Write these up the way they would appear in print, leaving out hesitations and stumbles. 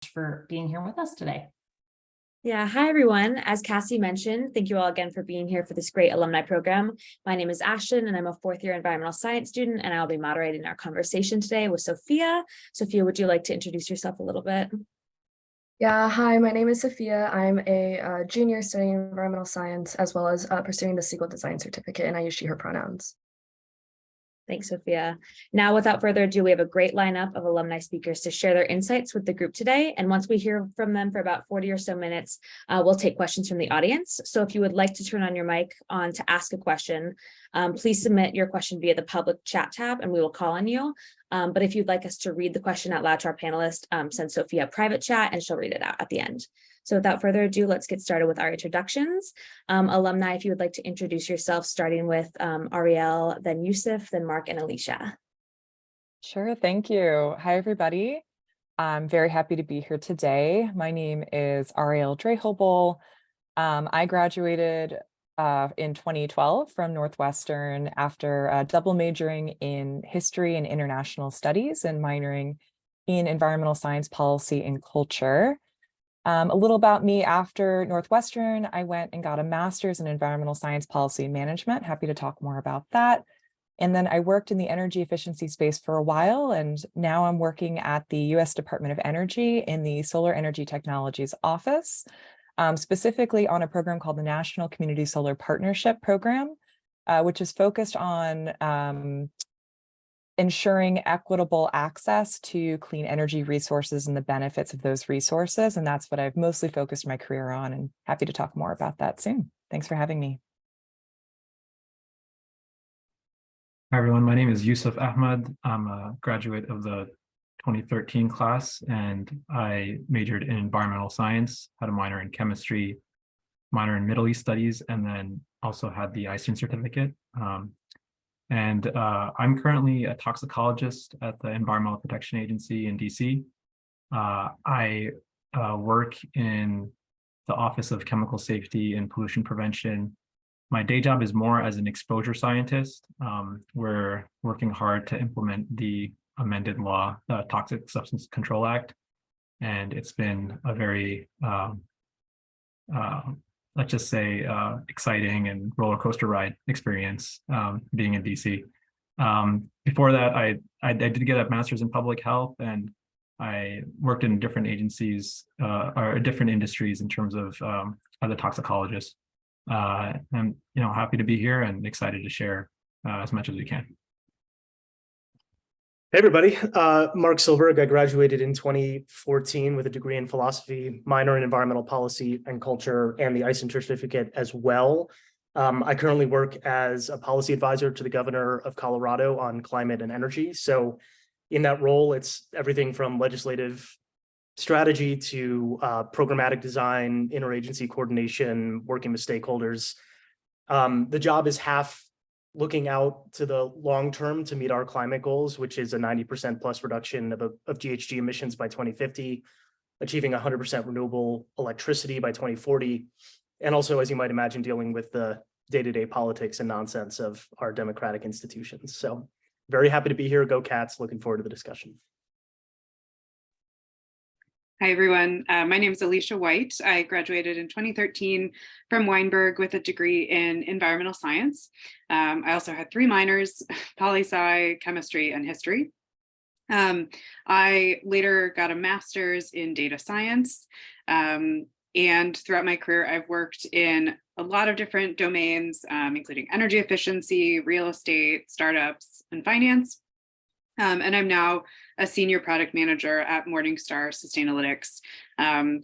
for being here with us today. Yeah, hi everyone. As Cassie mentioned, thank you all again for being here for this great alumni program. My name is Ashton and I'm a fourth year environmental science student, and I'll be moderating our conversation today with Sophia. Sophia, would you like to introduce yourself a little bit? Yeah, hi, my name is Sophia. I'm a junior studying environmental science as well as pursuing the Siegel Design Certificate, and I use she, her pronouns. Thanks, Sophia. Now, without further ado, we have a great lineup of alumni speakers to share their insights with the group today. And once we hear from them for about 40 or so minutes, we'll take questions from the audience. So if you would like to turn on your mic on to ask a question, please submit your question via the public chat tab and we will call on you. But if you'd like us to read the question out loud to our panelists, send Sophia a private chat and she'll read it out at the end. So without further ado, let's get started with our introductions. Alumni, if you would like to introduce yourself, starting with Ariel, then Yusuf, then Mark, and Alicia. Sure, thank you. Hi, everybody. I'm very happy to be here today. My name is Ariel Drehobel. I graduated in 2012 from Northwestern after double majoring in history and international studies and minoring in environmental science, policy, and culture. A little about me: after Northwestern, I went and got a master's in environmental science, policy, and management. Happy to talk more about that. And then I worked in the energy efficiency space for a while, and now I'm working at the US Department of Energy in the Solar Energy Technologies Office, specifically on a program called the National Community Solar Partnership Program, which is focused on ensuring equitable access to clean energy resources and the benefits of those resources. And that's what I've mostly focused my career on, and happy to talk more about that soon. Thanks for having me. Hi, everyone. My name is Yusuf Ahmad. I'm a graduate of the 2013 class, and I majored in environmental science, had a minor in chemistry, minor in Middle East studies, and then also had the Eisner certificate. I'm currently a toxicologist at the Environmental Protection Agency in DC. I work in the Office of Chemical Safety and Pollution Prevention. My day job is more as an exposure scientist. We're working hard to implement the amended law, the Toxic Substance Control Act. And it's been a very, let's just say, exciting and roller coaster ride experience being in DC. Before that, I did get a master's in public health, and I worked in different agencies or different industries in terms of as a toxicologist. I'm happy to be here and excited to share as much as we can. Hey everybody, Mark Silberg. I graduated in 2014 with a degree in philosophy, minor in environmental policy and culture, and the Eisner certificate as well. I currently work as a policy advisor to the governor of Colorado on climate and energy. So in that role, it's everything from legislative strategy to programmatic design, interagency coordination, working with stakeholders. The job is half looking out to the long term to meet our climate goals, which is a 90% plus reduction of GHG emissions by 2050, achieving 100% renewable electricity by 2040, and also, as you might imagine, dealing with the day-to-day politics and nonsense of our democratic institutions. So very happy to be here. Go Cats. Looking forward to the discussion. Hi, everyone. My name is Alicia White. I graduated in 2013 from Weinberg with a degree in environmental science. I also had 3 minors: poli-sci, chemistry, and history. I later got a master's in data science. And throughout my career, I've worked in a lot of different domains, including energy efficiency, real estate, startups, and finance. And I'm now a senior product manager at Morningstar Sustainalytics.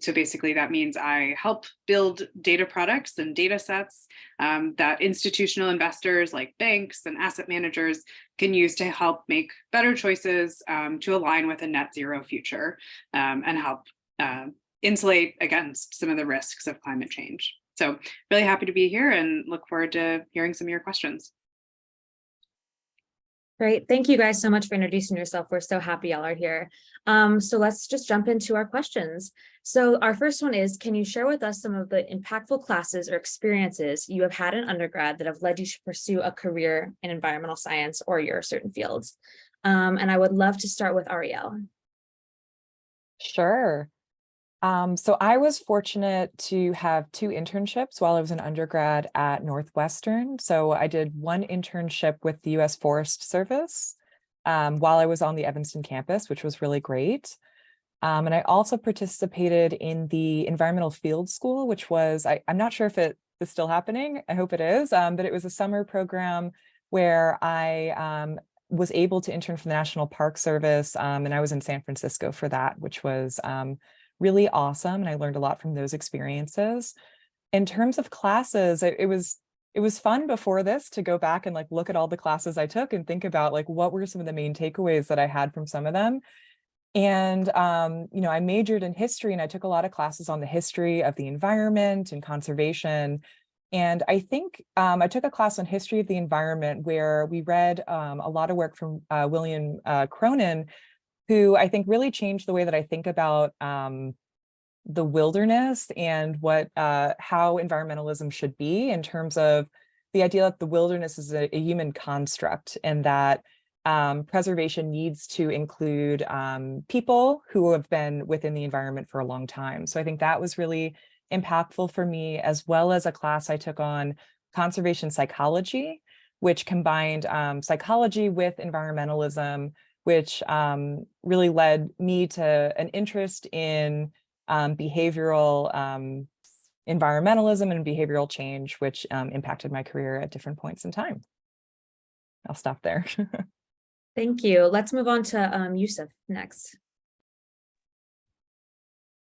So basically that means I help build data products and data sets that institutional investors like banks and asset managers can use to help make better choices to align with a net zero future and help insulate against some of the risks of climate change. So really happy to be here and look forward to hearing some of your questions. Great. Thank you guys so much for introducing yourself. We're so happy y'all are here. So let's just jump into our questions. So our first one is, can you share with us some of the impactful classes or experiences you have had in undergrad that have led you to pursue a career in environmental science or your certain fields? And I would love to start with Ariel. Sure. So I was fortunate to have 2 internships while I was an undergrad at Northwestern. So I did one internship with the US Forest Service while I was on the Evanston campus, which was really great. And I also participated in the Environmental Field School, which was, I'm not sure if it is still happening. I hope it is, but it was a summer program where I was able to intern for the National Park Service. And I was in San Francisco for that, which was really awesome. And I learned a lot from those experiences. In terms of classes, it was fun before this to go back and like look at all the classes I took and think about like what were some of the main takeaways that I had from some of them. And, you know, I majored in history and I took a lot of classes on the history of the environment and conservation. And I think I took a class on history of the environment where we read a lot of work from William Cronin, who I think really changed the way that I think about the wilderness and what how environmentalism should be in terms of the idea that the wilderness is a human construct and that preservation needs to include people who have been within the environment for a long time. So I think that was really impactful for me, as well as a class I took on conservation psychology, which combined psychology with environmentalism, which really led me to an interest in behavioral environmentalism and behavioral change, which impacted my career at different points in time. I'll stop there. Thank you. Let's move on to Yusuf next.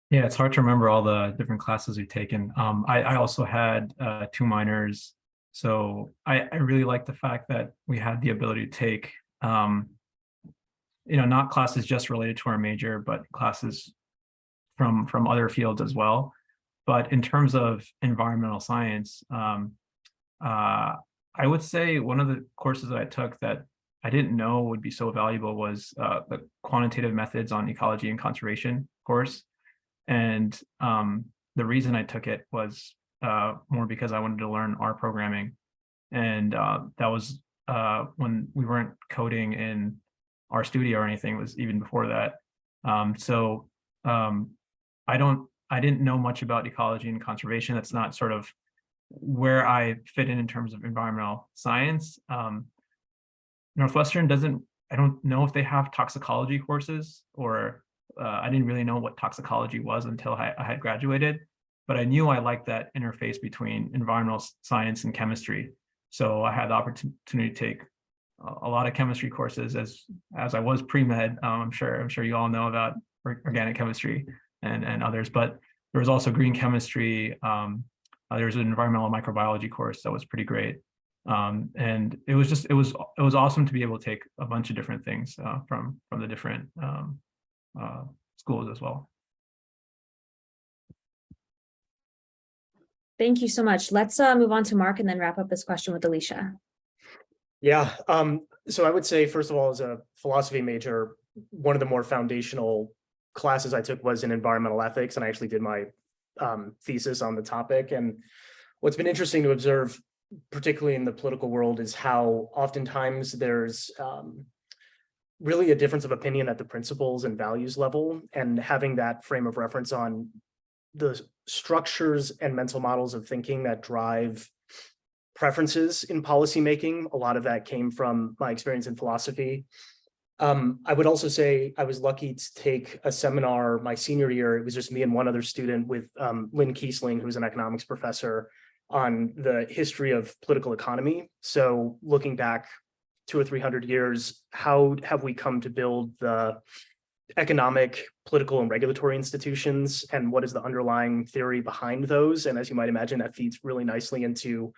Yeah, it's hard to remember all the different classes we've taken. I also had 2 minors. So I really like the fact that we had the ability to take, you know, not classes just related to our major, but classes from other fields as well. But in terms of environmental science, I would say one of the courses that I took that I didn't know would be so valuable was the quantitative methods on ecology and conservation course. And the reason I took it was more because I wanted to learn R programming. And that was when we weren't coding in RStudio or anything, it was even before that. I didn't know much about ecology and conservation. That's not sort of where I fit in terms of environmental science. Northwestern I don't know if they have toxicology courses, or I didn't really know what toxicology was until I had graduated, but I knew I liked that interface between environmental science and chemistry. So I had the opportunity to take a lot of chemistry courses as I was pre-med. I'm sure you all know about organic chemistry and others, but there was also green chemistry. There was an environmental microbiology course that was pretty great. And it was awesome to be able to take a bunch of different things from the different schools as well. Thank you so much. Let's move on to Mark and then wrap up this question with Alicia. Yeah, so I would say, first of all, as a philosophy major, one of the more foundational classes I took was in environmental ethics, and I actually did my thesis on the topic. And what's been interesting to observe, particularly in the political world, is how oftentimes there's really a difference of opinion at the principles and values level, and having that frame of reference on the structures and mental models of thinking that drive preferences in policymaking. A lot of that came from my experience in philosophy. I would also say I was lucky to take a seminar my senior year. It was just me and one other student with Lynn Kiesling, who's an economics professor, on the history of political economy. So looking back 200 or 300 years, how have we come to build the economic, political, and regulatory institutions, and what is the underlying theory behind those? And as you might imagine, that feeds really nicely into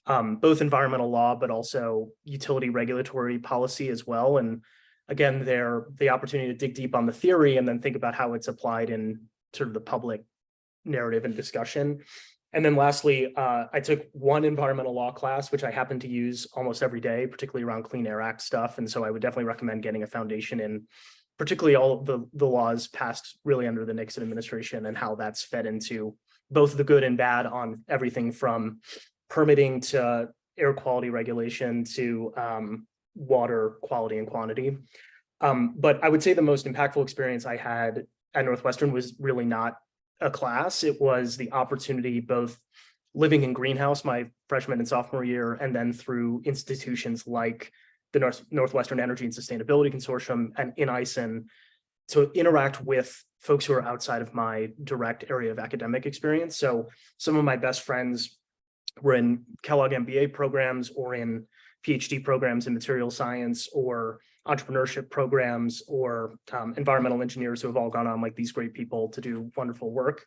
both environmental law, but also utility regulatory policy as well. And again, the opportunity to dig deep on the theory and then think about how it's applied in sort of the public narrative and discussion. And then lastly, I took one environmental law class, which I happen to use almost every day, particularly around Clean Air Act stuff. And so I would definitely recommend getting a foundation in particularly all of the laws passed really under the Nixon administration and how that's fed into both the good and bad on everything from permitting to air quality regulation to water quality and quantity. But I would say the most impactful experience I had at Northwestern was really not a class. It was the opportunity, both living in greenhouse my freshman and sophomore year, and then through institutions like the Northwestern Energy and Sustainability Consortium and in ISIN, to interact with folks who are outside of my direct area of academic experience. So some of my best friends were in Kellogg MBA programs or in PhD programs in material science or entrepreneurship programs or environmental engineers who have all gone on like these great people to do wonderful work.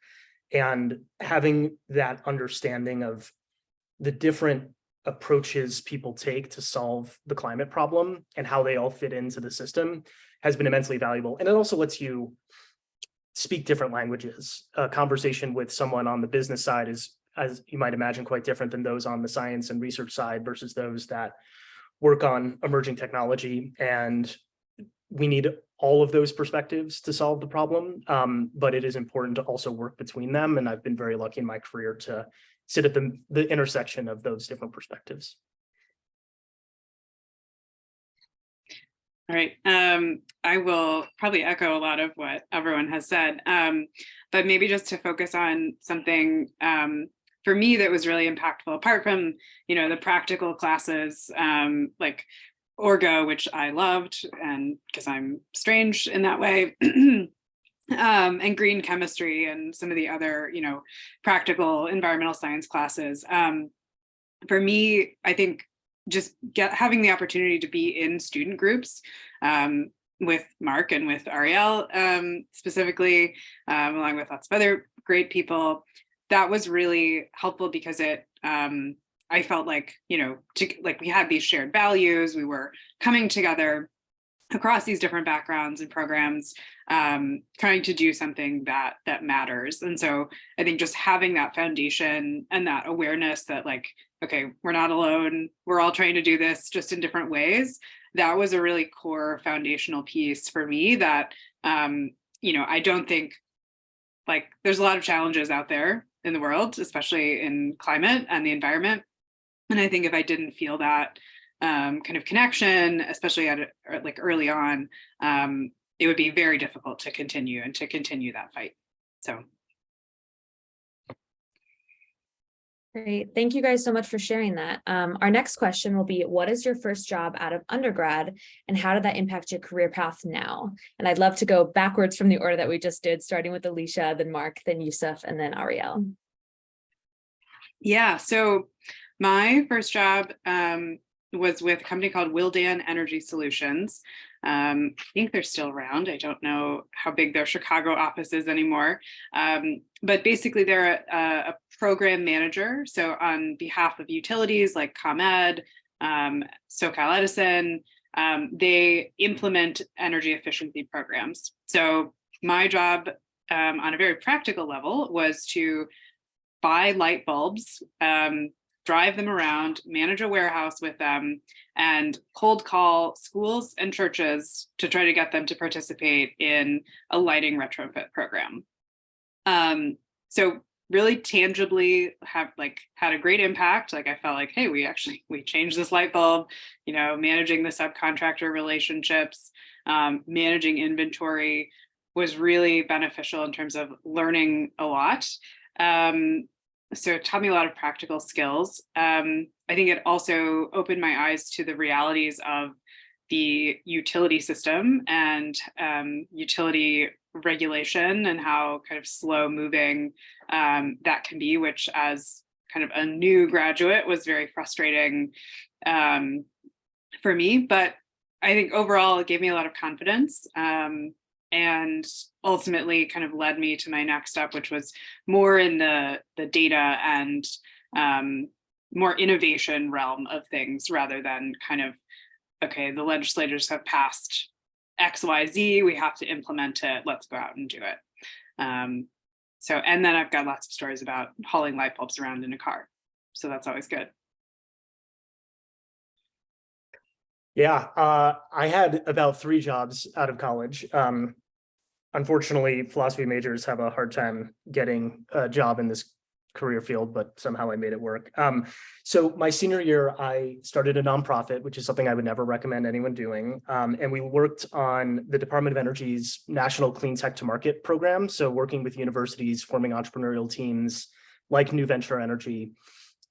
And having that understanding of the different approaches people take to solve the climate problem and how they all fit into the system has been immensely valuable. And it also lets you speak different languages. A conversation with someone on the business side is, as you might imagine, quite different than those on the science and research side versus those that work on emerging technology. And we need all of those perspectives to solve the problem. But it is important to also work between them. And I've been very lucky in my career to sit at the intersection of those different perspectives. All right. I will probably echo a lot of what everyone has said, but maybe just to focus on something for me that was really impactful, apart from, the practical classes like Orgo, which I loved, and because I'm strange in that way, and green chemistry and some of the other, practical environmental science classes. For me, I think just having the opportunity to be in student groups with Mark and with Ariel specifically, along with lots of other great people, that was really helpful because I felt like, we had these shared values, we were coming together across these different backgrounds and programs, trying to do something that matters. And so I think just having that foundation and that awareness that okay, we're not alone, we're all trying to do this just in different ways. That was a really core foundational piece for me that, I don't think there's a lot of challenges out there in the world, especially in climate and the environment. And I think if I didn't feel that kind of connection, especially early on, it would be very difficult to continue that fight. So. Great. Thank you guys so much for sharing that. Our next question will be, what is your first job out of undergrad and how did that impact your career path now? And I'd love to go backwards from the order that we just did, starting with Alicia, then Mark, then Yusuf, and then Ariel. Yeah, so my first job was with a company called Waldron Energy Solutions. I think they're still around. I don't know how big their Chicago office is anymore. But basically they're a program manager. So on behalf of utilities like ComEd, SoCal Edison, they implement energy efficiency programs. So my job on a very practical level was to buy light bulbs, drive them around, manage a warehouse with them, and cold call schools and churches to try to get them to participate in a lighting retrofit program. So really tangibly had a great impact. I felt like, hey, we changed this light bulb, managing the subcontractor relationships, managing inventory was really beneficial in terms of learning a lot. So it taught me a lot of practical skills. I think it also opened my eyes to the realities of the utility system and utility regulation and how kind of slow moving that can be, which as kind of a new graduate was very frustrating for me. But I think overall it gave me a lot of confidence. And ultimately kind of led me to my next step, which was more in the data and more innovation realm of things rather than kind of, okay, the legislators have passed X, Y, Z, we have to implement it, let's go out and do it. And then I've got lots of stories about hauling light bulbs around in a car. So that's always good. Yeah, I had about 3 jobs out of college. Unfortunately, philosophy majors have a hard time getting a job in this career field, but somehow I made it work. So my senior year, I started a nonprofit, which is something I would never recommend anyone doing. And we worked on the Department of Energy's National Clean Tech to Market program. So working with universities, forming entrepreneurial teams like New Venture Energy,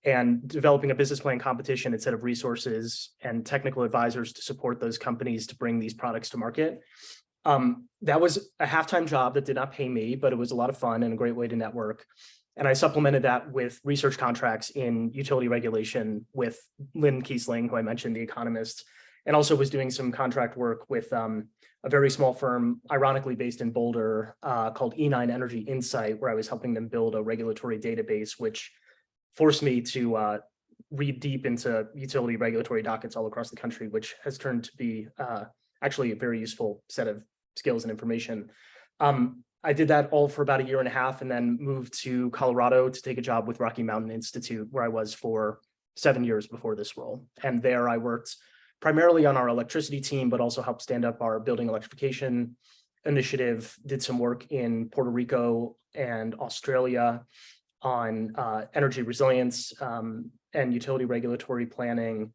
and developing a business plan competition and set of resources and technical advisors to support those companies to bring these products to market. That was a half-time job that did not pay me, but it was a lot of fun and a great way to network. And I supplemented that with research contracts in utility regulation with Lynn Kiesling, who I mentioned, the economist, and also was doing some contract work with a very small firm, ironically based in Boulder, called E9 Energy Insight, where I was helping them build a regulatory database, which forced me to read deep into utility regulatory dockets all across the country, which has turned to be actually a very useful set of skills and information. I did that all for about 1.5 years and then moved to Colorado to take a job with Rocky Mountain Institute, where I was for 7 years before this role. And there I worked primarily on our electricity team, but also helped stand up our building electrification initiative, did some work in Puerto Rico and Australia on energy resilience and utility regulatory planning.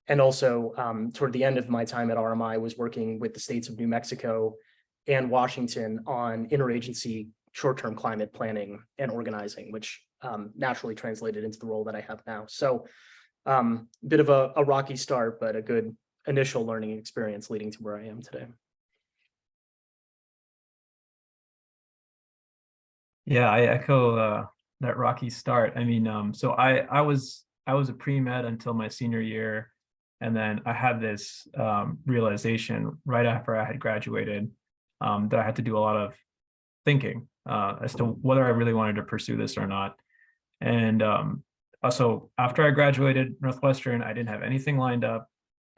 And also toward the end of my time at RMI, was working with the states of New Mexico and Washington on interagency short-term climate planning and organizing, which naturally translated into the role that I have now. So bit of a rocky start, but a good initial learning experience leading to where I am today. Yeah, I echo that rocky start. I mean, so I was a pre-med until my senior year, and then I had this realization right after I had graduated that I had to do a lot of thinking as to whether I really wanted to pursue this or not. And also after I graduated Northwestern, I didn't have anything lined up.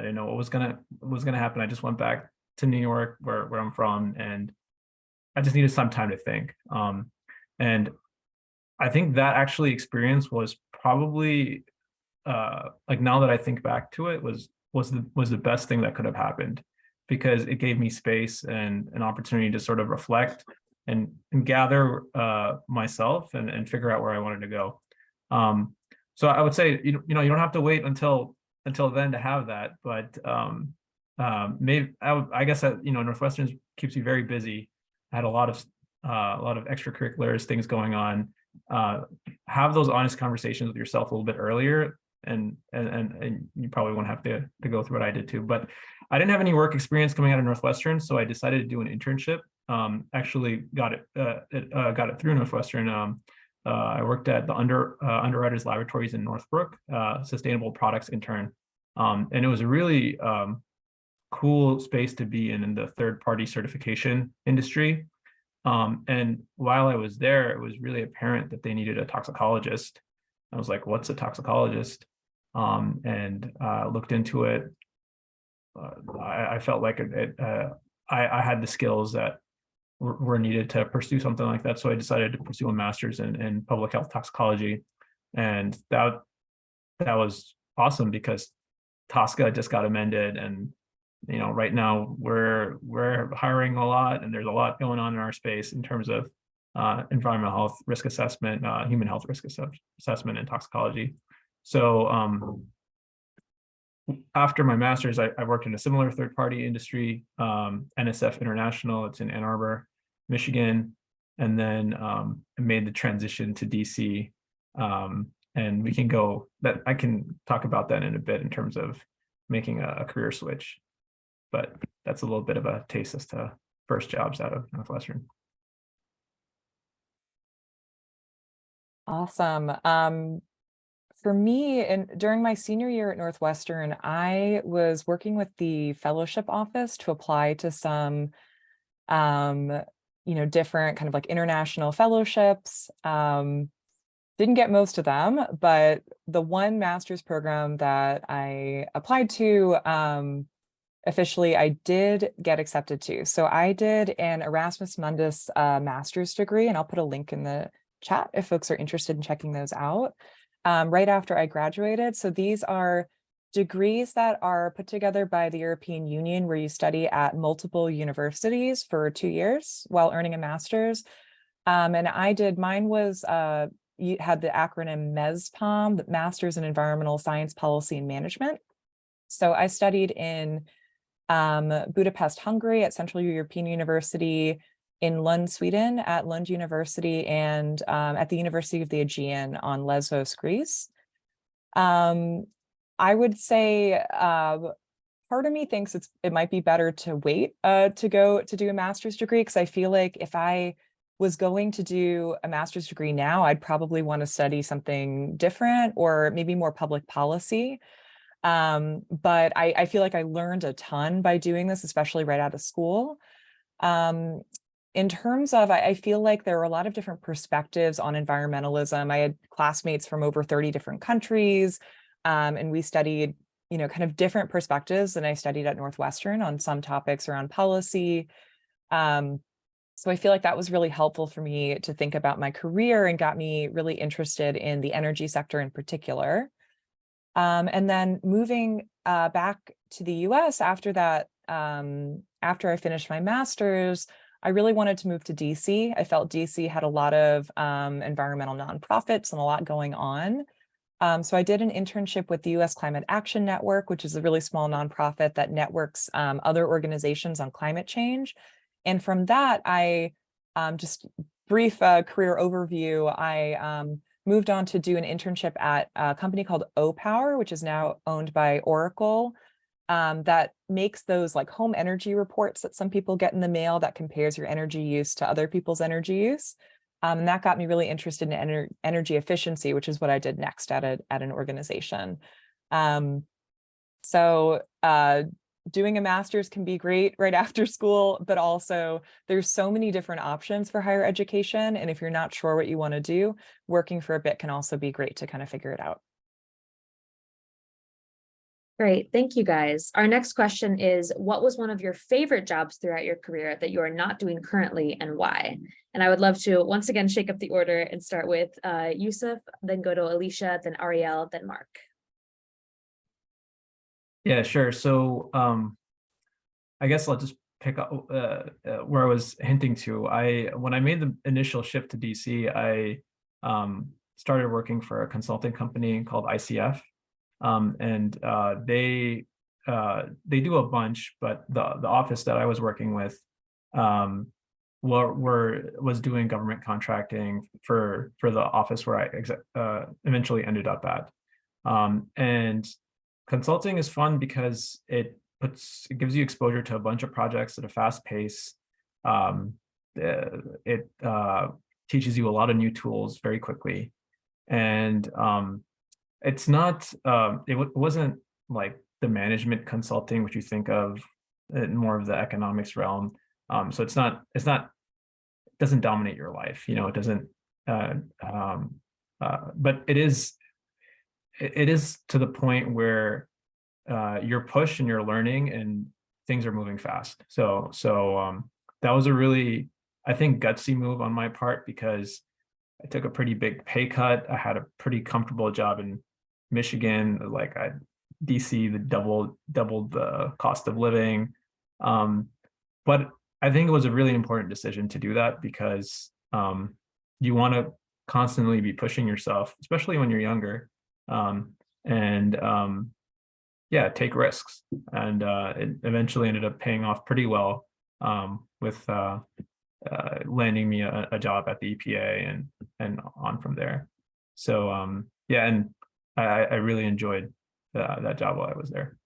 I didn't know what was gonna happen. I just went back to New York, where I'm from, and I just needed some time to think. And I think that actually experience was probably like, now that I think back to it, was the best thing that could have happened, because it gave me space and an opportunity to sort of reflect and gather myself and figure out where I wanted to go. So I would say, you know, you don't have to wait until then to have that, but maybe I guess that, you know, Northwestern keeps you very busy. I had a lot of extracurriculars, things going on. Have those honest conversations with yourself a little bit earlier, and you probably won't have to go through what I did too. But I didn't have any work experience coming out of Northwestern, so I decided to do an internship. Actually got it through Northwestern. I worked at the underwriters laboratories in Northbrook, sustainable products intern, and it was a really cool space to be in the third-party certification industry. And while I was there, it was really apparent that they needed a toxicologist. I was like, what's a toxicologist? And looked into it. I felt like I had the skills that were needed to pursue something like that. So I decided to pursue a master's in public health toxicology. And that was awesome, because TSCA just got amended, and you know, right now we're hiring a lot, and there's a lot going on in our space in terms of environmental health risk assessment, human health risk assessment, and toxicology. So after my master's, I worked in a similar third-party industry, NSF International. It's in Ann Arbor, Michigan, and then I made the transition to DC. And I can talk about that in a bit in terms of making a career switch. But that's a little bit of a taste as to first jobs out of Northwestern. Awesome. For me, during my senior year at Northwestern, I was working with the fellowship office to apply to some, you know, different kind of like international fellowships. Didn't get most of them, but the one master's program that I applied to, officially, I did get accepted to. So I did an Erasmus Mundus master's degree, and I'll put a link in the chat if folks are interested in checking those out. Right after I graduated. So these are degrees that are put together by the European Union, where you study at multiple universities for 2 years while earning a master's. And mine was had the acronym MESPOM, the Masters in Environmental Science Policy and Management. So I studied in Budapest, Hungary at Central European University, in Lund, Sweden at Lund University, and at the University of the Aegean on Lesbos, Greece. I would say part of me thinks it might be better to wait to go to do a master's degree, because I feel like if I was going to do a master's degree now, I'd probably want to study something different or maybe more public policy. But I feel like I learned a ton by doing this, especially right out of school. In terms of, I feel like there are a lot of different perspectives on environmentalism. I had classmates from over 30 different countries, and we studied, kind of different perspectives than I studied at Northwestern on some topics around policy. So I feel like that was really helpful for me to think about my career and got me really interested in the energy sector in particular. And then moving back to the US after that, after I finished my master's, I really wanted to move to DC. I felt DC had a lot of environmental nonprofits and a lot going on. So I did an internship with the US Climate Action Network, which is a really small nonprofit that networks other organizations on climate change. And from that, I just brief career overview, I moved on to do an internship at a company called O-Power, which is now owned by Oracle, that makes those like home energy reports that some people get in the mail that compares your energy use to other people's energy use. And that got me really interested in energy efficiency, which is what I did next at an organization. So doing a master's can be great right after school, but also there's so many different options for higher education. And if you're not sure what you want to do, working for a bit can also be great to kind of figure it out. Great, thank you guys. Our next question is, what was one of your favorite jobs throughout your career that you are not doing currently and why? And I would love to once again shake up the order and start with Yusuf, then go to Alicia, then Ariel, then Mark. Yeah, sure. So I guess I'll just pick up where I was hinting to. When I made the initial shift to DC, I started working for a consulting company called ICF. And they do a bunch, but the office that I was working with was doing government contracting for the office where I eventually ended up at. And consulting is fun because it gives you exposure to a bunch of projects at a fast pace. It teaches you a lot of new tools very quickly, and it's not it wasn't like the management consulting which you think of in more of the economics realm. So it doesn't dominate your life, it doesn't but it is to the point where you're pushed and you're learning and things are moving fast. So that was a really, I think, gutsy move on my part, because I took a pretty big pay cut. I had a pretty comfortable job in Michigan, like DC, doubled the cost of living. But I think it was a really important decision to do that, because you want to constantly be pushing yourself, especially when you're younger, yeah, take risks. And it eventually ended up paying off pretty well with landing me a job at the EPA and on from there. So yeah, and I really enjoyed that job while I was there.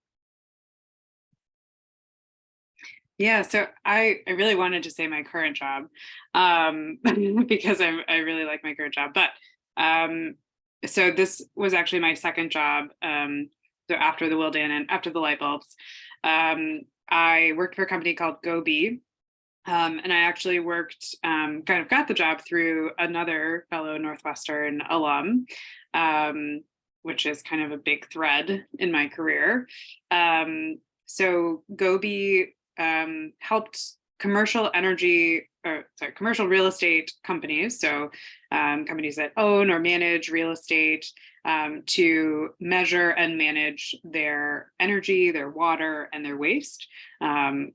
Yeah, so I really wanted to say my current job because I really like my current job. But so this was actually my second job. So after the Wildan and after the light bulbs, I worked for a company called GoBee. And I actually worked, kind of got the job through another fellow Northwestern alum, which is kind of a big thread in my career. So GoBee helped commercial real estate companies, so companies that own or manage real estate, to measure and manage their energy, their water, and their waste.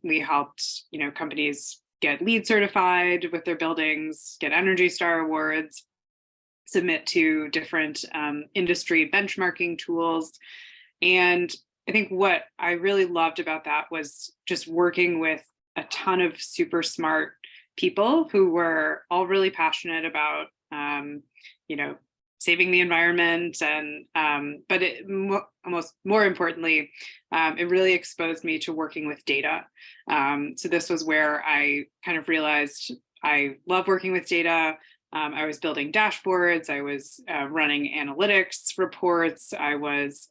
We helped, companies get LEED certified with their buildings, get Energy Star awards. submit to different industry benchmarking tools. And I think what I really loved about that was just working with a ton of super smart people who were all really passionate about, saving the environment. And but almost more importantly, it really exposed me to working with data. So this was where I kind of realized I love working with data. I was building dashboards. I was running analytics reports. I was,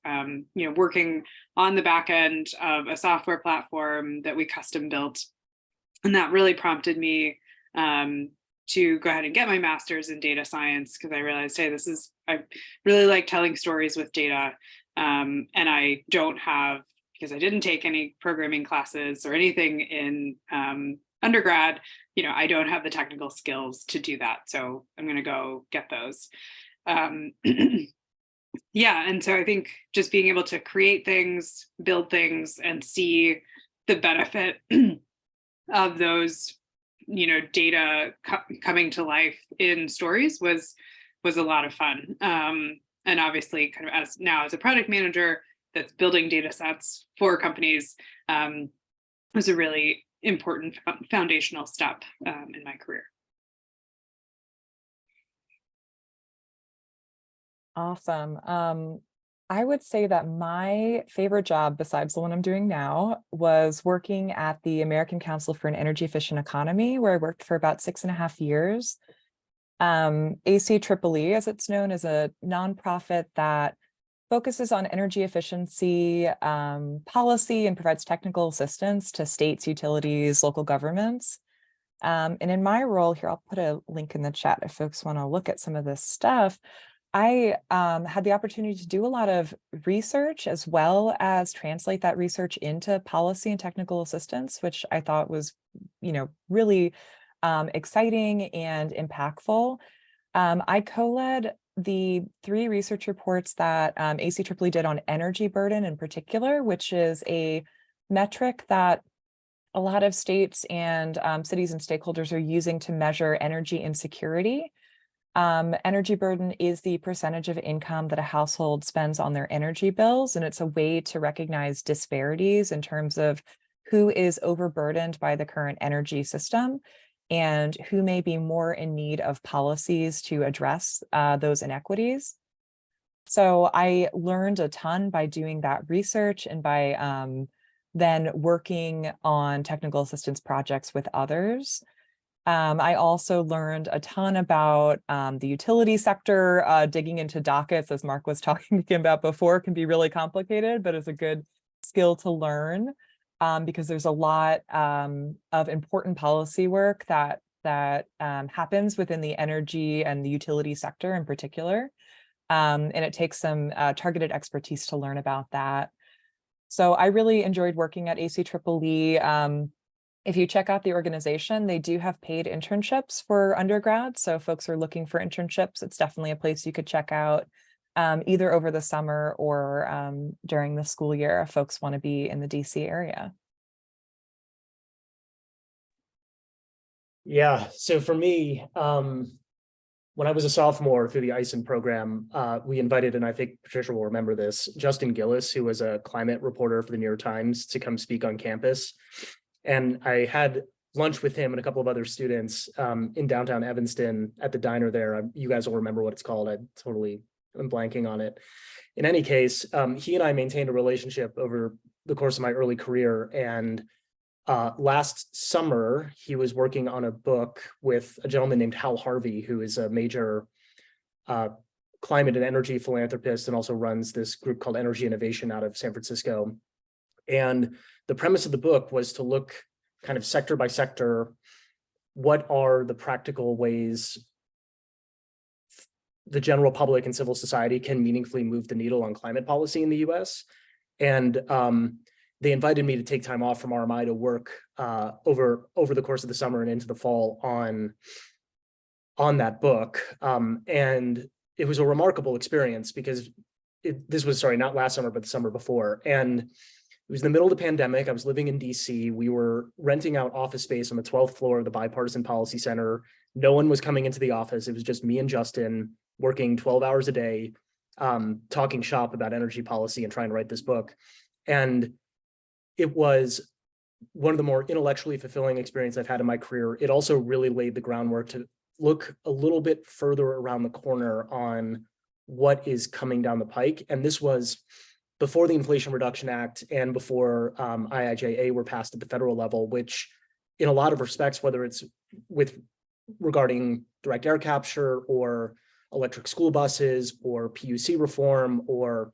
working on the back end of a software platform that we custom built, and that really prompted me to go ahead and get my master's in data science, because I realized, hey, I really like telling stories with data, and I don't have, because I didn't take any programming classes or anything in undergrad, I don't have the technical skills to do that. So I'm going to go get those. Yeah. And so I think just being able to create things, build things, and see the benefit of those, data coming to life in stories was a lot of fun. And obviously kind of as a product manager that's building data sets for companies was a really important foundational step in my career. Awesome. I would say that my favorite job, besides the one I'm doing now, was working at the American Council for an Energy Efficient Economy, where I worked for about 6.5 years. ACEEE, as it's known, is a nonprofit that focuses on energy efficiency policy and provides technical assistance to states, utilities, local governments. And in my role here, I'll put a link in the chat if folks want to look at some of this stuff. I had the opportunity to do a lot of research as well as translate that research into policy and technical assistance, which I thought was, really exciting and impactful. I co-led the 3 research reports that ACEEE did on energy burden in particular, which is a metric that a lot of states and cities and stakeholders are using to measure energy insecurity. Energy burden is the percentage of income that a household spends on their energy bills, and it's a way to recognize disparities in terms of who is overburdened by the current energy system and who may be more in need of policies to address those inequities. So I learned a ton by doing that research and by then working on technical assistance projects with others. I also learned a ton about the utility sector. Digging into dockets, as Mark was talking about before, can be really complicated, but is a good skill to learn because there's a lot of important policy work that happens within the energy and the utility sector in particular. And it takes some targeted expertise to learn about that. So I really enjoyed working at ACEEE. If you check out the organization, they do have paid internships for undergrads. So if folks are looking for internships, it's definitely a place you could check out either over the summer or during the school year if folks want to be in the DC area. Yeah, so for me, when I was a sophomore through the ISIN program, we invited, and I think Patricia will remember this, Justin Gillis, who was a climate reporter for the New York Times, to come speak on campus. And I had lunch with him and a couple of other students in downtown Evanston at the diner there. You guys will remember what it's called. I'm blanking on it. In any case, he and I maintained a relationship over the course of my early career. And last summer, he was working on a book with a gentleman named Hal Harvey, who is a major climate and energy philanthropist and also runs this group called Energy Innovation out of San Francisco. And the premise of the book was to look kind of sector by sector, what are the practical ways the general public and civil society can meaningfully move the needle on climate policy in the US. And they invited me to take time off from RMI to work over the course of the summer and into the fall on that book. And it was a remarkable experience because this was, sorry, not last summer, but the summer before. And it was in the middle of the pandemic. I was living in DC. We were renting out office space on the 12th floor of the Bipartisan Policy Center. No one was coming into the office. It was just me and Justin working 12 hours a day, talking shop about energy policy and trying to write this book. And it was one of the more intellectually fulfilling experiences I've had in my career. It also really laid the groundwork to look a little bit further around the corner on what is coming down the pike. And this was before the Inflation Reduction Act and before IIJA were passed at the federal level, which in a lot of respects, whether it's regarding direct air capture or electric school buses or PUC reform or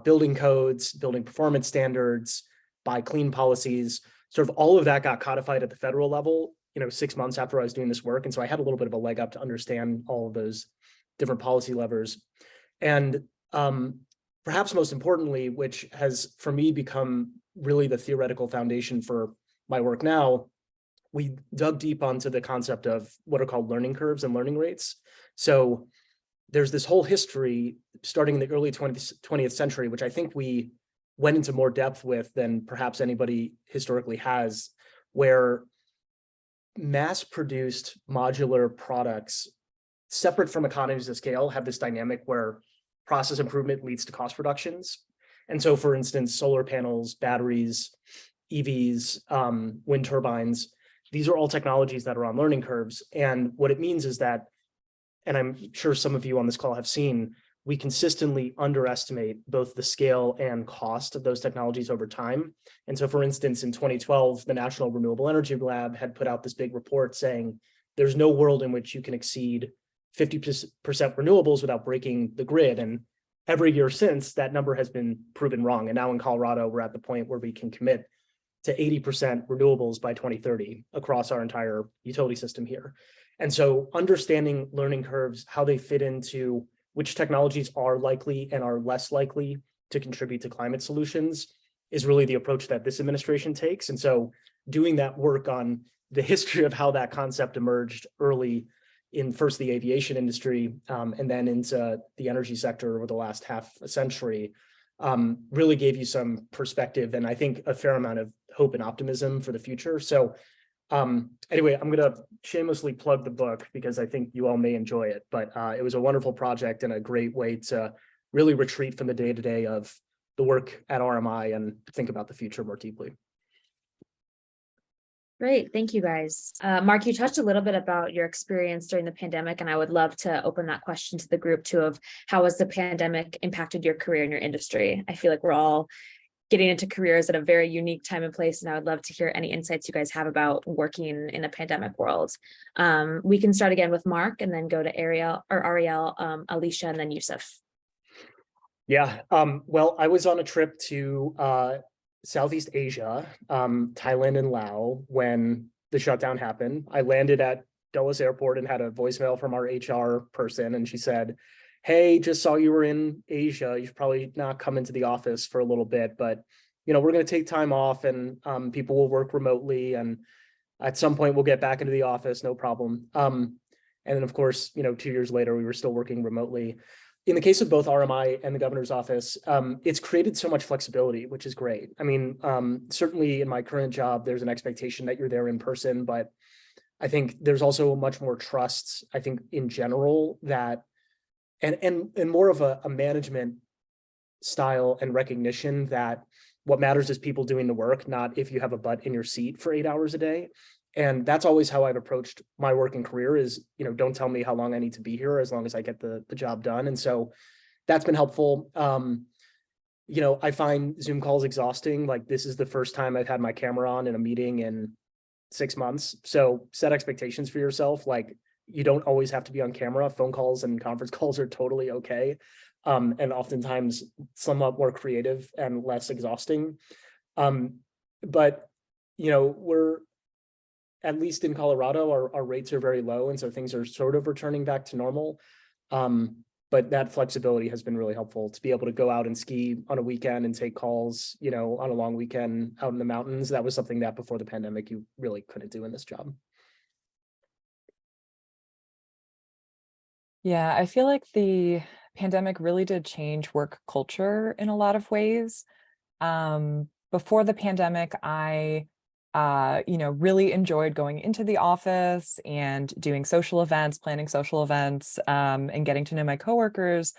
building codes, building performance standards, buy clean policies, sort of all of that got codified at the federal level, 6 months after I was doing this work. And so I had a little bit of a leg up to understand all of those different policy levers. And perhaps most importantly, which has for me become really the theoretical foundation for my work now, we dug deep onto the concept of what are called learning curves and learning rates. So there's this whole history starting in the early 20th century, which I think we went into more depth with than perhaps anybody historically has, where mass-produced modular products separate from economies of scale have this dynamic where process improvement leads to cost reductions. And so, for instance, solar panels, batteries, EVs, wind turbines, these are all technologies that are on learning curves. And what it means is that, and I'm sure some of you on this call have seen, we consistently underestimate both the scale and cost of those technologies over time. And so, for instance, in 2012, the National Renewable Energy Lab had put out this big report saying there's no world in which you can exceed 50% renewables without breaking the grid. And every year since, that number has been proven wrong. And now in Colorado, we're at the point where we can commit to 80% renewables by 2030 across our entire utility system here. And so understanding learning curves, how they fit into which technologies are likely and are less likely to contribute to climate solutions is really the approach that this administration takes. And so doing that work on the history of how that concept emerged early in first the aviation industry and then into the energy sector over the last half a century really gave you some perspective and I think a fair amount of hope and optimism for the future. So anyway, I'm going to shamelessly plug the book because I think you all may enjoy it, but it was a wonderful project and a great way to really retreat from the day-to-day of the work at RMI and think about the future more deeply. Great, thank you guys. Mark, you touched a little bit about your experience during the pandemic, and I would love to open that question to the group too of how has the pandemic impacted your career and your industry? I feel like we're all getting into careers at a very unique time and place, and I would love to hear any insights you guys have about working in a pandemic world. We can start again with Mark and then go to Ariel, Alicia, and then Yusuf. Yeah, well, I was on a trip to Southeast Asia, Thailand and Laos, when the shutdown happened. I landed at Dulles Airport and had a voicemail from our HR person, and she said, "Hey, just saw you were in Asia. You should probably not come into the office for a little bit, but we're going to take time off, and people will work remotely, and at some point we'll get back into the office, no problem." And then, of course, 2 years later, we were still working remotely. In the case of both RMI and the governor's office, it's created so much flexibility, which is great. I mean, certainly in my current job, there's an expectation that you're there in person, but I think there's also much more trust, I think, in general, that and more of a management style and recognition that what matters is people doing the work, not if you have a butt in your seat for 8 hours a day. And that's always how I've approached my working career is, don't tell me how long I need to be here as long as I get the job done. And so that's been helpful. I find Zoom calls exhausting. Like, this is the first time I've had my camera on in a meeting in 6 months. So set expectations for yourself. Like, you don't always have to be on camera. Phone calls and conference calls are totally okay. And oftentimes somewhat more creative and less exhausting. But, we're, at least in Colorado, our rates are very low. And so things are sort of returning back to normal. But that flexibility has been really helpful to be able to go out and ski on a weekend and take calls, on a long weekend out in the mountains. That was something that before the pandemic, you really couldn't do in this job. Yeah, I feel like the pandemic really did change work culture in a lot of ways. Before the pandemic, I really enjoyed going into the office and doing social events, planning social events, and getting to know my coworkers.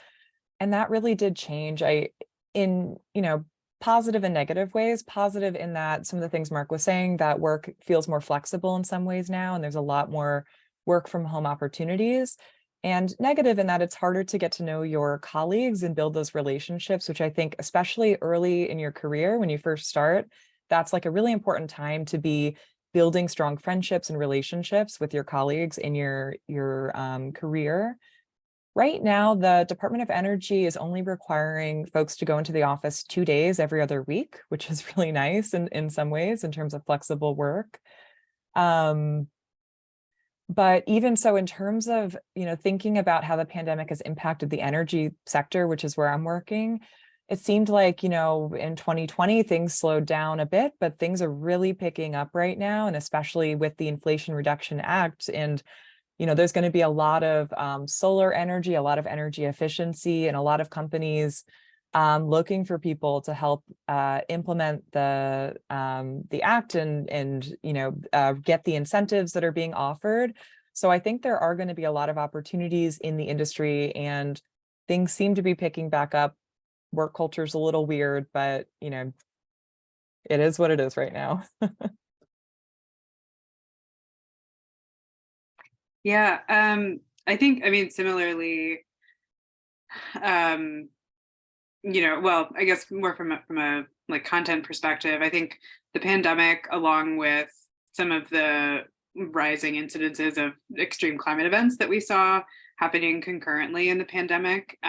And that really did change. In positive and negative ways. Positive in that some of the things Mark was saying, that work feels more flexible in some ways now, and there's a lot more work from home opportunities. And negative in that it's harder to get to know your colleagues and build those relationships, which I think, especially early in your career, when you first start, that's like a really important time to be building strong friendships and relationships with your colleagues in your career. Right now, the Department of Energy is only requiring folks to go into the office 2 days every other week, which is really nice in some ways in terms of flexible work. But even so, in terms of, thinking about how the pandemic has impacted the energy sector, which is where I'm working, it seemed like, in 2020, things slowed down a bit, but things are really picking up right now. And especially with the Inflation Reduction Act, and there's going to be a lot of solar energy, a lot of energy efficiency, and a lot of companies looking for people to help implement the act and get the incentives that are being offered. So I think there are going to be a lot of opportunities in the industry, and things seem to be picking back up. Work culture is a little weird, but it is what it is right now. Yeah, I think, similarly, well, I guess more from a like content perspective, I think the pandemic, along with some of the rising incidences of extreme climate events that we saw happening concurrently in the pandemic,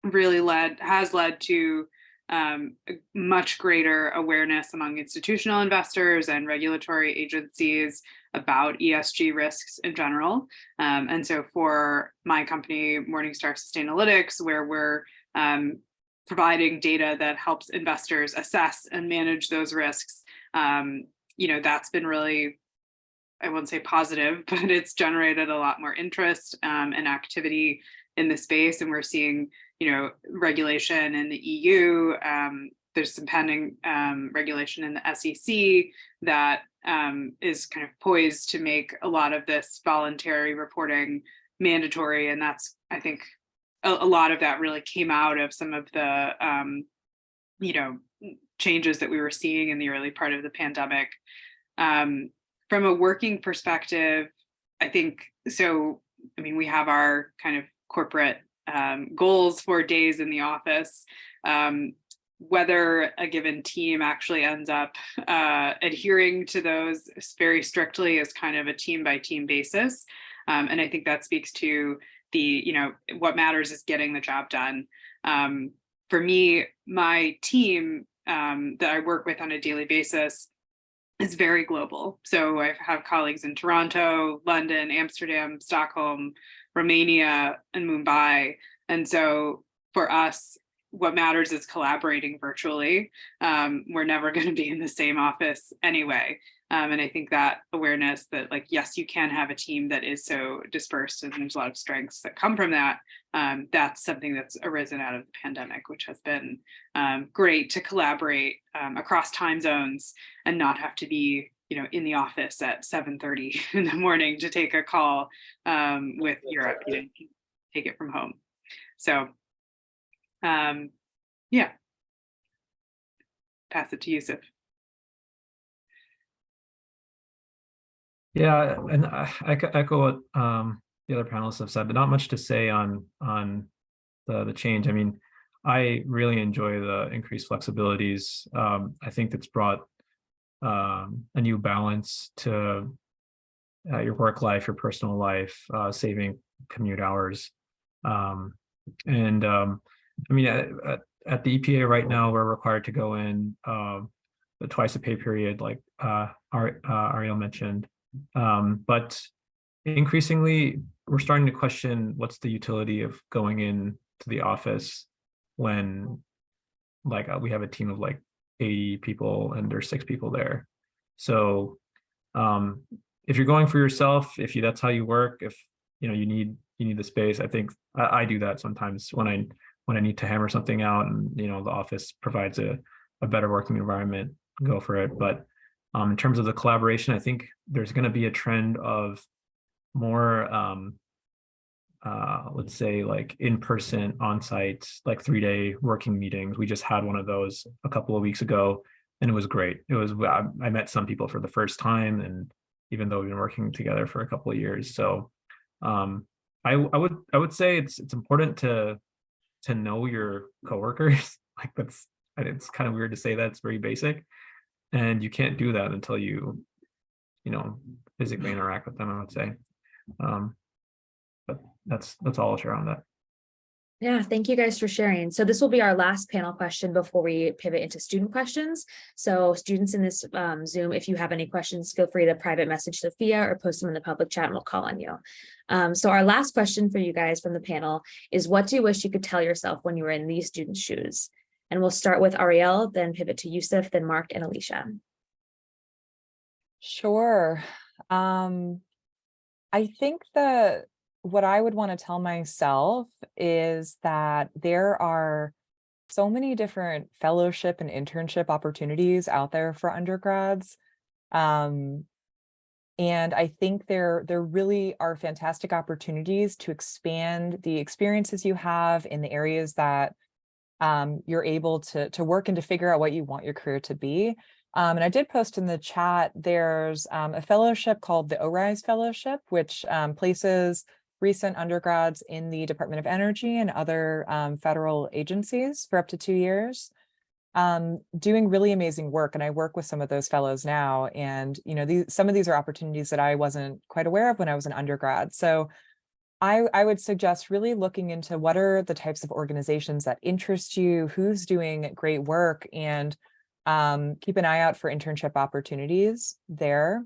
really has led to a much greater awareness among institutional investors and regulatory agencies about ESG risks in general. And so for my company, Morningstar Sustainalytics, where we're providing data that helps investors assess and manage those risks, that's been really, I wouldn't say positive, but it's generated a lot more interest and activity in the space. And we're seeing, regulation in the EU. There's some pending regulation in the SEC that is kind of poised to make a lot of this voluntary reporting mandatory. And that's, I think, a lot of that really came out of some of the, changes that we were seeing in the early part of the pandemic. From a working perspective, I think, we have our kind of corporate goals for days in the office. Whether a given team actually ends up adhering to those very strictly is kind of a team by team basis. And I think that speaks to what matters is getting the job done. For me, my team that I work with on a daily basis is very global. So I have colleagues in Toronto, London, Amsterdam, Stockholm, Romania, and Mumbai. And so for us, what matters is collaborating virtually. We're never going to be in the same office anyway. And I think that awareness that, like, yes, you can have a team that is so dispersed and there's a lot of strengths that come from that. That's something that's arisen out of the pandemic, which has been great to collaborate across time zones and not have to be, in the office at 7:30 in the morning to take a call with Europe. You can take it from home. So, yeah. Pass it to Yusuf. Yeah, and I echo what the other panelists have said, but not much to say on the change. I mean, I really enjoy the increased flexibilities. I think it's brought a new balance to your work life, your personal life, saving commute hours. I mean, at the EPA right now, we're required to go in twice a pay period, like Ariel mentioned. But increasingly, we're starting to question what's the utility of going in to the office when, like, we have a team of like 80 people and there's 6 people there. So if you're going for yourself, that's how you work, if you need the space, I think I do that sometimes when I need to hammer something out and the office provides a better working environment, go for it. But In terms of the collaboration, I think there's going to be a trend of more, let's say like in-person on-site, like 3-day working meetings. We just had one of those a couple of weeks ago and it was great. I met some people for the first time, and even though we've been working together for a couple of years. So I would say it's important to know your coworkers. Like it's kind of weird to say that, it's very basic. And you can't do that until you physically interact with them, I would say. But that's all I'll share on that. Yeah, thank you guys for sharing. So this will be our last panel question before we pivot into student questions. So students in this Zoom, if you have any questions, feel free to private message Sophia or post them in the public chat and we'll call on you. So our last question for you guys from the panel is, what do you wish you could tell yourself when you were in these students' shoes? And we'll start with Ariel, then pivot to Yusuf, then Mark and Alicia. Sure. I think that what I would want to tell myself is that there are so many different fellowship and internship opportunities out there for undergrads. And I think there really are fantastic opportunities to expand the experiences you have in the areas that you're able to work and to figure out what you want your career to be. And I did post in the chat, there's a fellowship called the ORISE Fellowship, which places recent undergrads in the Department of Energy and other federal agencies for up to 2 years, doing really amazing work. And I work with some of those fellows now. And, some of these are opportunities that I wasn't quite aware of when I was an undergrad. So I would suggest really looking into what are the types of organizations that interest you, who's doing great work, and keep an eye out for internship opportunities there.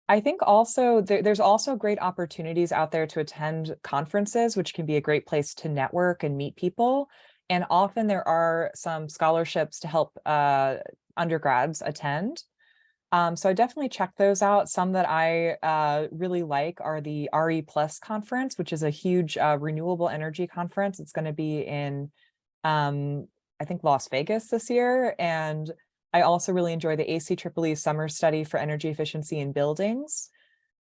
I think also there's also great opportunities out there to attend conferences, which can be a great place to network and meet people. And often there are some scholarships to help undergrads attend. So I definitely check those out. Some that I really like are the RE Plus conference, which is a huge renewable energy conference. It's going to be in, I think, Las Vegas this year. And I also really enjoy the ACEEE Summer Study for Energy Efficiency in Buildings.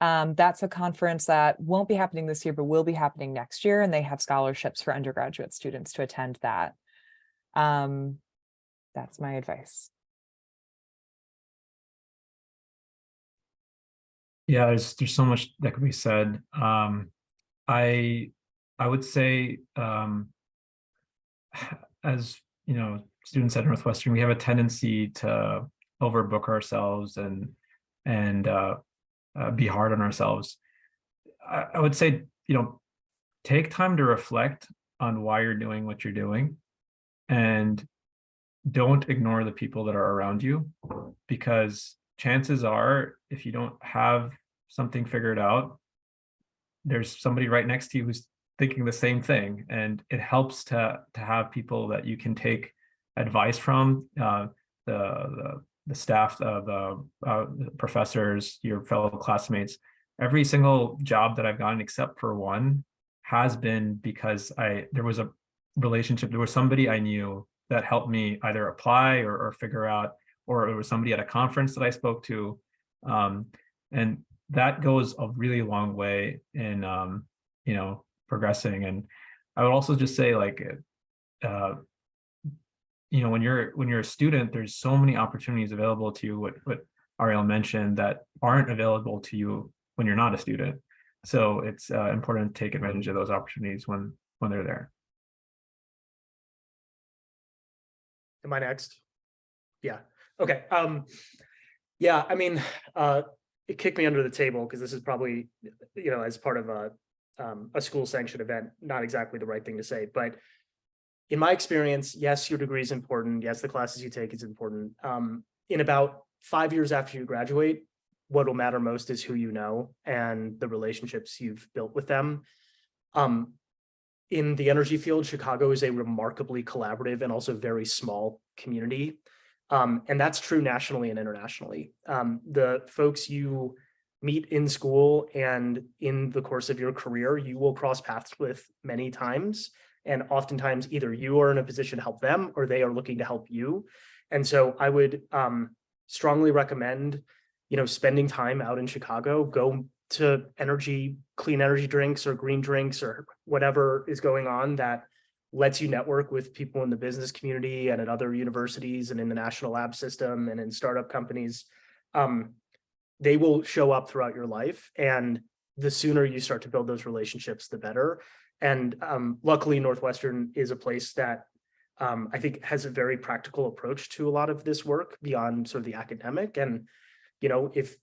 That's a conference that won't be happening this year, but will be happening next year. And they have scholarships for undergraduate students to attend that. That's my advice. Yeah, there's so much that could be said. I would say, as students at Northwestern, we have a tendency to overbook ourselves and be hard on ourselves. I would say, take time to reflect on why you're doing what you're doing, and don't ignore the people that are around you, because chances are, if you don't have something figured out, there's somebody right next to you who's thinking the same thing. And it helps to have people that you can take advice from, the staff, the professors, your fellow classmates. Every single job that I've gotten, except for one, has been because there was a relationship, there was somebody I knew that helped me either apply or figure out, or it was somebody at a conference that I spoke to. And that goes a really long way in, progressing. And I would also just say, like, when you're a student, there's so many opportunities available to you, what Ariel mentioned, that aren't available to you when you're not a student. So it's important to take advantage of those opportunities when they're there. Am I next? Yeah. Okay. Yeah, I mean, it kicked me under the table because this is probably, as part of a school sanctioned event, not exactly the right thing to say. But in my experience, yes, your degree is important. Yes, the classes you take is important. In about 5 years after you graduate, what will matter most is who you know and the relationships you've built with them. In the energy field, Chicago is a remarkably collaborative and also very small community. And that's true nationally and internationally. The folks you meet in school and in the course of your career, you will cross paths with many times. And oftentimes either you are in a position to help them or they are looking to help you. And so I would strongly recommend, spending time out in Chicago. Go to clean energy drinks or green drinks or whatever is going on that lets you network with people in the business community and at other universities and in the national lab system and in startup companies. They will show up throughout your life, and the sooner you start to build those relationships, the better. And luckily, Northwestern is a place that I think has a very practical approach to a lot of this work beyond sort of the academic. And, if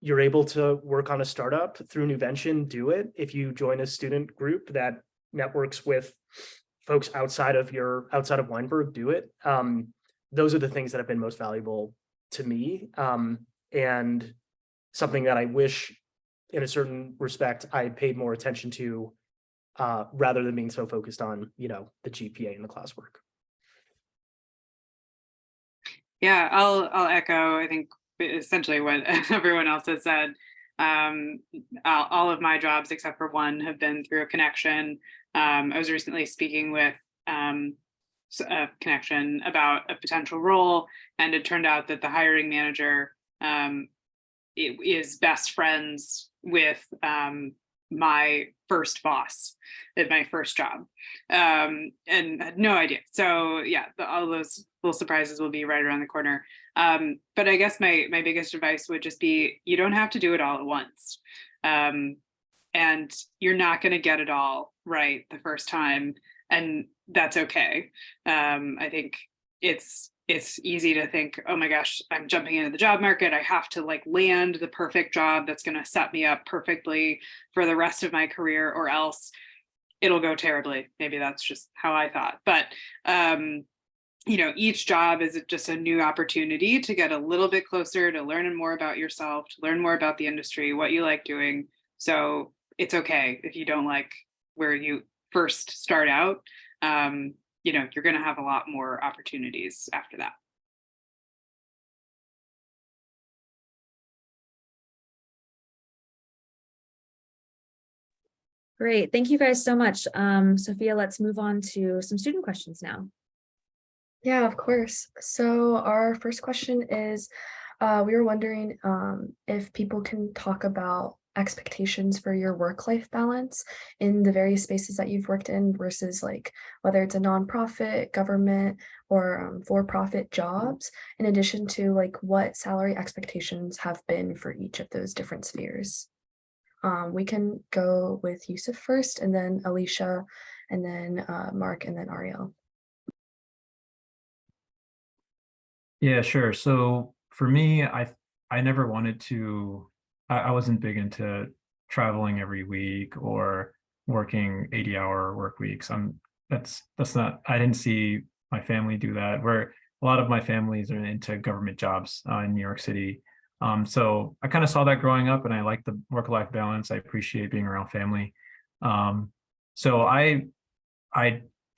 you're able to work on a startup through Nuvention, do it. If you join a student group that networks with folks outside of Weinberg, do it. Those are the things that have been most valuable to me. And something that I wish in a certain respect I had paid more attention to rather than being so focused on, the GPA and the classwork. Yeah, I'll echo, I think, essentially what everyone else has said. All of my jobs, except for one, have been through a connection. I was recently speaking with a connection about a potential role, and it turned out that the hiring manager is best friends with my first boss at my first job, and had no idea. So yeah, all those little surprises will be right around the corner. But I guess my biggest advice would just be, you don't have to do it all at once. And you're not going to get it all right the first time, and that's okay. I think it's easy to think, oh my gosh, I'm jumping into the job market. I have to land the perfect job that's going to set me up perfectly for the rest of my career, or else it'll go terribly. Maybe that's just how I thought. But, each job is just a new opportunity to get a little bit closer, to learn more about yourself, to learn more about the industry, what you like doing. So it's okay if you don't like where you first start out. You're going to have a lot more opportunities after that. Great. Thank you guys so much. Sophia, let's move on to some student questions now. Yeah, of course. So our first question is, we were wondering if people can talk about expectations for your work-life balance in the various spaces that you've worked in versus whether it's a nonprofit, government, or for-profit jobs, in addition to what salary expectations have been for each of those different spheres. We can go with Yusuf first, and then Alicia, and then Mark, and then Ariel. Yeah, sure. So for me, I never wanted to, I wasn't big into traveling every week or working 80-hour work weeks. That's not, I didn't see my family do that, where a lot of my families are into government jobs in New York City. So I kind of saw that growing up, and I like the work-life balance. I appreciate being around family. So I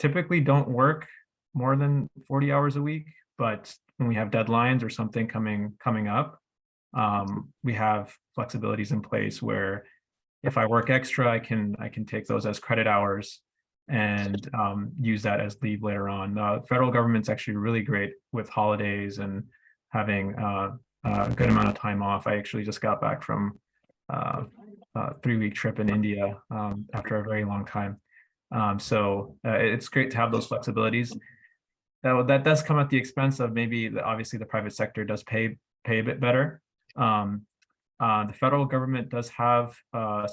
typically don't work more than 40 hours a week, but when we have deadlines or something coming up, we have flexibilities in place where if I work extra, I can take those as credit hours and use that as leave later on. The federal government's actually really great with holidays and having a good amount of time off. I actually just got back from a 3-week trip in India after a very long time. So it's great to have those flexibilities. That does come at the expense of maybe obviously the private sector does pay a bit better. The federal government does have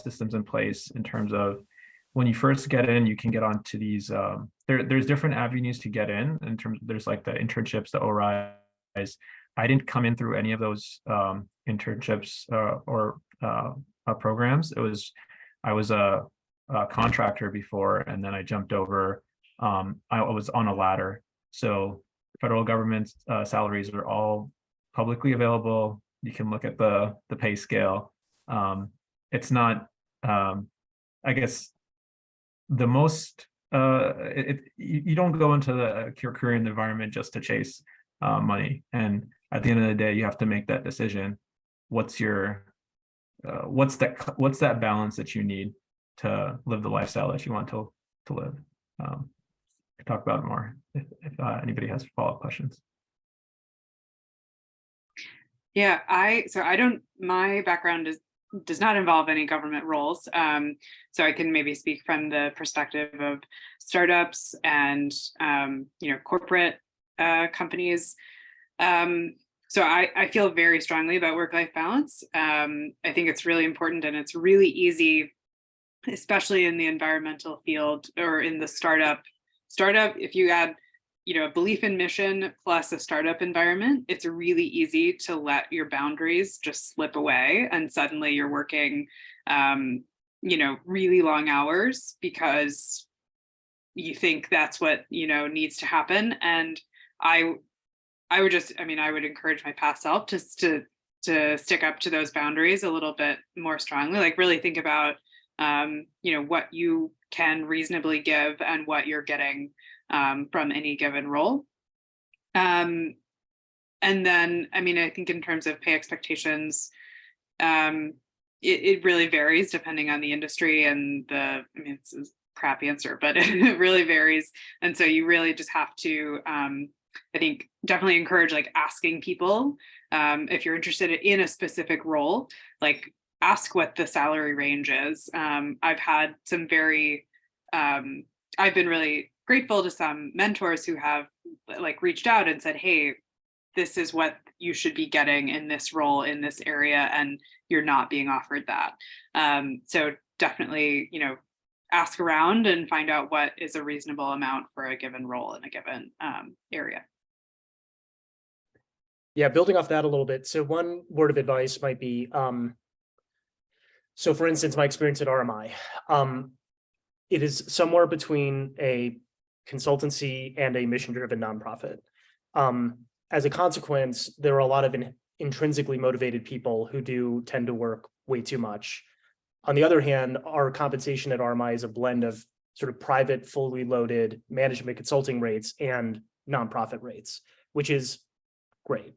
systems in place in terms of when you first get in, you can get onto these. There's different avenues to get in terms of, there's the internships, the ORISE. I didn't come in through any of those internships or programs. I was a contractor before, and then I jumped over. I was on a ladder. So federal government salaries are all publicly available. You can look at the pay scale. It's not, I guess, the most, you don't go into your career environment just to chase money. And at the end of the day, you have to make that decision. What's that balance that you need to live the lifestyle that you want to live? Talk about it more if anybody has follow-up questions. Yeah, my background does not involve any government roles. So I can maybe speak from the perspective of startups and, corporate companies. So I feel very strongly about work-life balance. I think it's really important, and it's really easy, especially in the environmental field or in the startup, if you add a belief in mission plus a startup environment, it's really easy to let your boundaries just slip away, and suddenly you're working really long hours because you think that's what needs to happen. And I would encourage my past self just to stick up to those boundaries a little bit more strongly, like really think about what you can reasonably give and what you're getting from any given role. And then, I think in terms of pay expectations, it really varies depending on the industry and it's a crap answer, but it really varies. And so you really just have to, I think, definitely encourage like asking people, if you're interested in a specific role, like ask what the salary range is. I've had some I've been really grateful to some mentors who have like reached out and said, hey, this is what you should be getting in this role in this area, and you're not being offered that. So definitely, ask around and find out what is a reasonable amount for a given role in a given area. Yeah, building off that a little bit. So one word of advice might be, so for instance, my experience at RMI, it is somewhere between a consultancy and a mission-driven nonprofit. As a consequence, there are a lot of intrinsically motivated people who do tend to work way too much. On the other hand, our compensation at RMI is a blend of sort of private, fully loaded management consulting rates and nonprofit rates, which is great.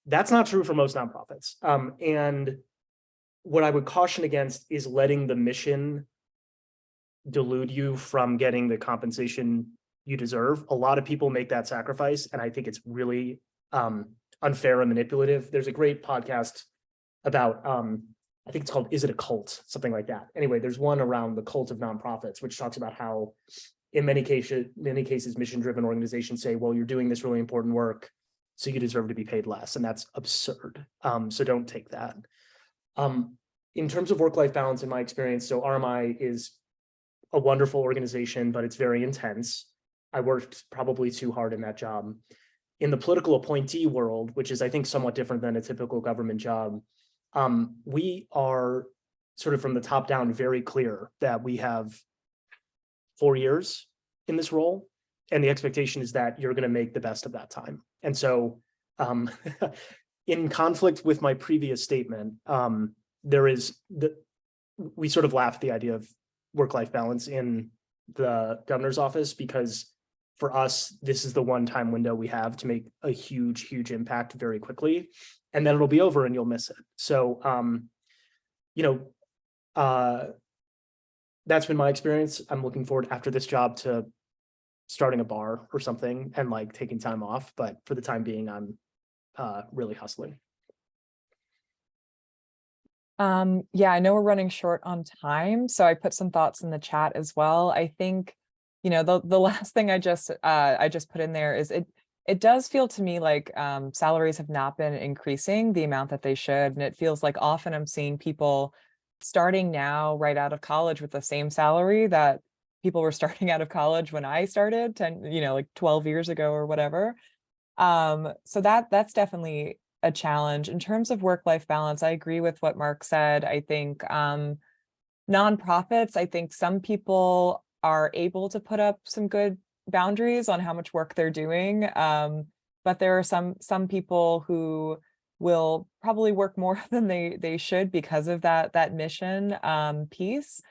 That's not true for most nonprofits. And what I would caution against is letting the mission delude you from getting the compensation you deserve. A lot of people make that sacrifice, and I think it's really unfair and manipulative. There's a great podcast about, I think it's called "Is It a Cult?" Something like that. Anyway, there's one around the cult of nonprofits, which talks about how, in many cases, mission-driven organizations say, "Well, you're doing this really important work, so you deserve to be paid less," and that's absurd. So don't take that. In terms of work-life balance, in my experience, so RMI is a wonderful organization, but it's very intense. I worked probably too hard in that job. In the political appointee world, which is, I think, somewhat different than a typical government job, we are sort of from the top down very clear that we have 4 years in this role, and the expectation is that you're going to make the best of that time. And so, in conflict with my previous statement, we sort of laughed at the idea of work-life balance in the governor's office, because for us, this is the one time window we have to make a huge, huge impact very quickly, and then it'll be over and you'll miss it. So, that's been my experience. I'm looking forward after this job to starting a bar or something and like taking time off. But for the time being, I'm really hustling. Yeah, I know we're running short on time, so I put some thoughts in the chat as well. I think, the last thing I just put in there is it does feel to me like salaries have not been increasing the amount that they should, and it feels like often I'm seeing people starting now right out of college with the same salary that people were starting out of college when I started 12 years ago or whatever. So that's definitely a challenge. In terms of work-life balance, I agree with what Mark said. I think nonprofits, I think some people are able to put up some good boundaries on how much work they're doing. But there are some people who will probably work more than they should because of that mission piece.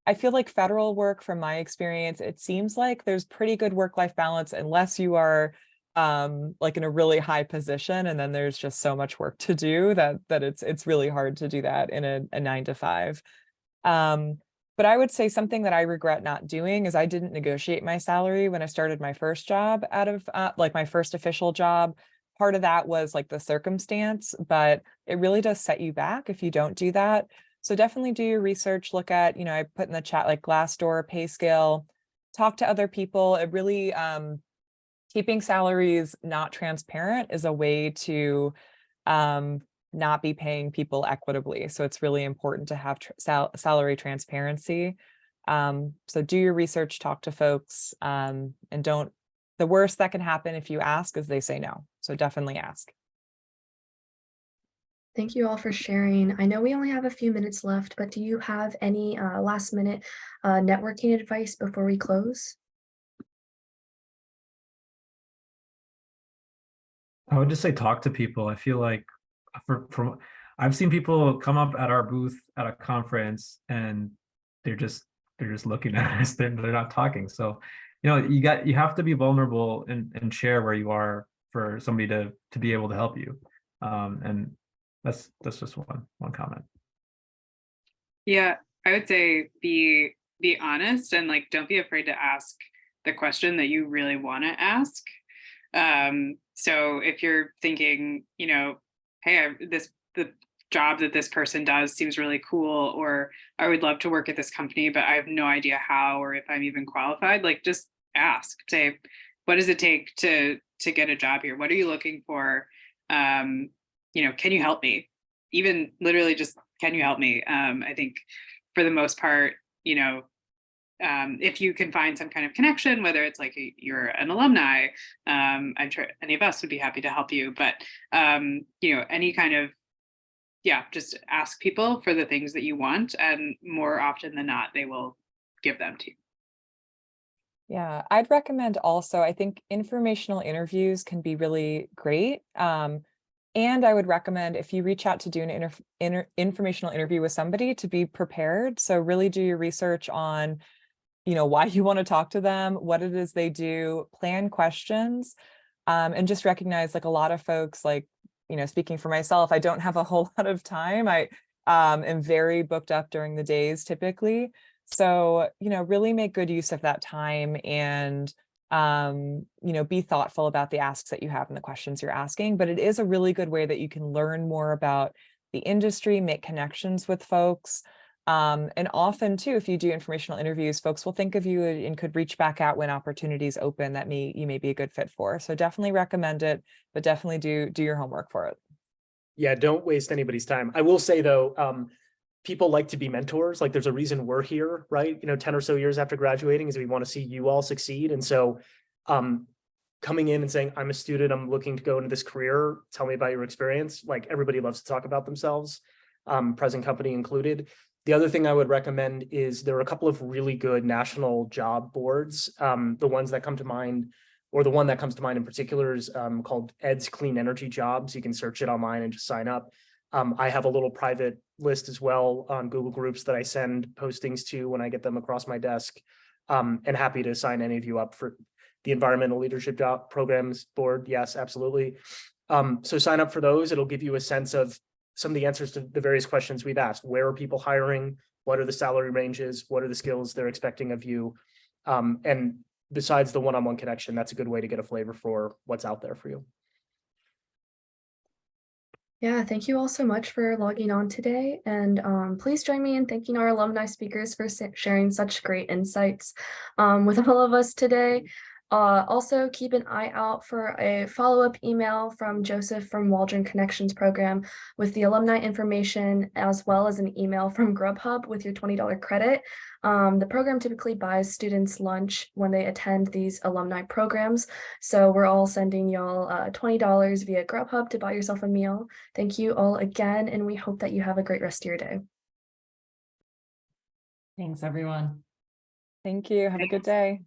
I feel like federal work, from my experience, it seems like there's pretty good work-life balance unless you are like in a really high position, and then there's just so much work to do that it's really hard to do that in a 9 to 5. But I would say something that I regret not doing is I didn't negotiate my salary when I started my first job out of my first official job. part of that was like the circumstance, but it really does set you back if you don't do that. So definitely do your research, look at, I put in the chat like Glassdoor, Payscale, talk to other people. It really, keeping salaries not transparent is a way to not be paying people equitably. So it's really important to have salary transparency. So do your research, talk to folks, and the worst that can happen if you ask is they say no. So definitely ask. Thank you all for sharing. I know we only have a few minutes left, but do you have any last minute networking advice before we close? I would just say talk to people. I feel like I've seen people come up at our booth at a conference and they're just looking at us. They're not talking. So, you have to be vulnerable and share where you are for somebody to be able to help you. And that's just one comment. Yeah, I would say be honest and like don't be afraid to ask the question that you really want to ask. So if you're thinking, hey, the job that this person does seems really cool, or I would love to work at this company, but I have no idea how or if I'm even qualified, like just ask, say, what does it take to get a job here? What are you looking for? Can you help me? Even literally just, can you help me? I think for the most part, if you can find some kind of connection, whether it's like you're an alumni, I'm sure any of us would be happy to help you, but any kind of, just ask people for the things that you want, and more often than not, they will give them to you. Yeah, I'd recommend also, I think informational interviews can be really great. And I would recommend if you reach out to do an informational interview with somebody, to be prepared. So really do your research on, why you want to talk to them, what it is they do, plan questions, and just recognize like a lot of folks, like, speaking for myself, I don't have a whole lot of time. I am very booked up during the days typically. So, really make good use of that time and, be thoughtful about the asks that you have and the questions you're asking. But it is a really good way that you can learn more about the industry, make connections with folks. And often too, if you do informational interviews, folks will think of you and could reach back out when opportunities open that you may be a good fit for. So definitely recommend it, but definitely do your homework for it. Yeah, don't waste anybody's time. I will say though, people like to be mentors. Like there's a reason we're here, right? 10 or so years after graduating is we want to see you all succeed. And so coming in and saying, I'm a student, I'm looking to go into this career, tell me about your experience. Like everybody loves to talk about themselves, present company included. The other thing I would recommend is there are a couple of really good national job boards. The ones that come to mind, or the one that comes to mind in particular, is called ED's Clean Energy Jobs. You can search it online and just sign up. I have a little private list as well on Google Groups that I send postings to when I get them across my desk, and happy to sign any of you up for the Environmental Leadership Job Programs Board. Yes, absolutely. So sign up for those. It'll give you a sense of some of the answers to the various questions we've asked. Where are people hiring? What are the salary ranges? What are the skills they're expecting of you? And besides the one-on-one connection, that's a good way to get a flavor for what's out there for you. Yeah, thank you all so much for logging on today. And please join me in thanking our alumni speakers for sharing such great insights with all of us today. Also, keep an eye out for a follow-up email from Joseph from Waldron Connections program with the alumni information, as well as an email from Grubhub with your $20 credit. The program typically buys students lunch when they attend these alumni programs. So we're all sending y'all $20 via Grubhub to buy yourself a meal. Thank you all again, and we hope that you have a great rest of your day. Thanks, everyone. Thank you. Have a good day.